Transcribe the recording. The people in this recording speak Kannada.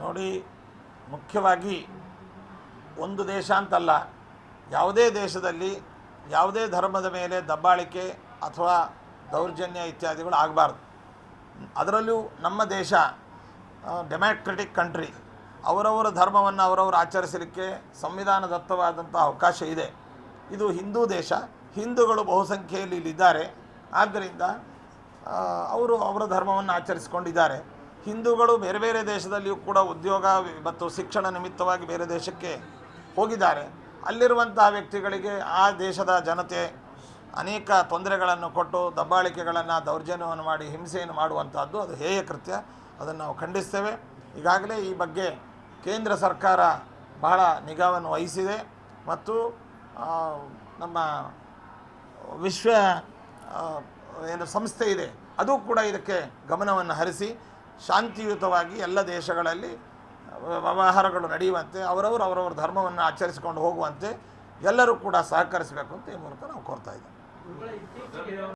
ನೋಡಿ, ಮುಖ್ಯವಾಗಿ ಒಂದು ದೇಶ ಅಂತಲ್ಲ, ಯಾವುದೇ ದೇಶದಲ್ಲಿ ಯಾವುದೇ ಧರ್ಮದ ಮೇಲೆ ದಬ್ಬಾಳಿಕೆ ಅಥವಾ ದೌರ್ಜನ್ಯ ಇತ್ಯಾದಿಗಳು ಆಗಬಾರ್ದು. ಅದರಲ್ಲೂ ನಮ್ಮ ದೇಶ ಡೆಮ್ಯಾಕ್ರೆಟಿಕ್ ಕಂಟ್ರಿ, ಅವರವರ ಧರ್ಮವನ್ನು ಅವರವರು ಆಚರಿಸಲಿಕ್ಕೆ ಸಂವಿಧಾನದತ್ತವಾದಂಥ ಅವಕಾಶ ಇದೆ. ಇದು ಹಿಂದೂ ದೇಶ, ಹಿಂದೂಗಳು ಬಹುಸಂಖ್ಯೆಯಲ್ಲಿ ಇಲ್ಲಿದ್ದಾರೆ. ಆದ್ದರಿಂದ ಅವರು ಅವರ ಧರ್ಮವನ್ನು ಆಚರಿಸಿಕೊಂಡಿದ್ದಾರೆ. ಹಿಂದೂಗಳು ಬೇರೆ ಬೇರೆ ದೇಶದಲ್ಲಿಯೂ ಕೂಡ ಉದ್ಯೋಗ ಮತ್ತು ಶಿಕ್ಷಣ ನಿಮಿತ್ತವಾಗಿ ಬೇರೆ ದೇಶಕ್ಕೆ ಹೋಗಿದ್ದಾರೆ. ಅಲ್ಲಿರುವಂತಹ ವ್ಯಕ್ತಿಗಳಿಗೆ ಆ ದೇಶದ ಜನತೆ ಅನೇಕ ತೊಂದರೆಗಳನ್ನು ಕೊಟ್ಟು ದಬ್ಬಾಳಿಕೆಗಳನ್ನು, ದೌರ್ಜನ್ಯವನ್ನು ಮಾಡಿ ಹಿಂಸೆಯನ್ನು ಮಾಡುವಂಥದ್ದು ಅದು ಹೇಯ ಕೃತ್ಯ. ಅದನ್ನು ನಾವು ಖಂಡಿಸ್ತೇವೆ. ಈಗಾಗಲೇ ಈ ಬಗ್ಗೆ ಕೇಂದ್ರ ಸರ್ಕಾರ ಬಹಳ ನಿಗಾವನ್ನು ವಹಿಸಿದೆ ಮತ್ತು ನಮ್ಮ ವಿಶ್ವ ಏನು ಸಂಸ್ಥೆ ಇದೆ ಅದು ಕೂಡ ಇದಕ್ಕೆ ಗಮನವನ್ನು ಹರಿಸಿ ಶಾಂತಿಯುತವಾಗಿ ಎಲ್ಲ ದೇಶಗಳಲ್ಲಿ ವ್ಯವಹಾರಗಳು ನಡೆಯುವಂತೆ, ಅವರವರ ಧರ್ಮವನ್ನು ಆಚರಿಸಿಕೊಂಡು ಹೋಗುವಂತೆ ಎಲ್ಲರೂ ಕೂಡ ಸಹಕರಿಸಬೇಕು ಅಂತ ಈ ಮೂಲಕ ನಾವು ಕೋರ್ತಾ ಇದ್ದೇವೆ.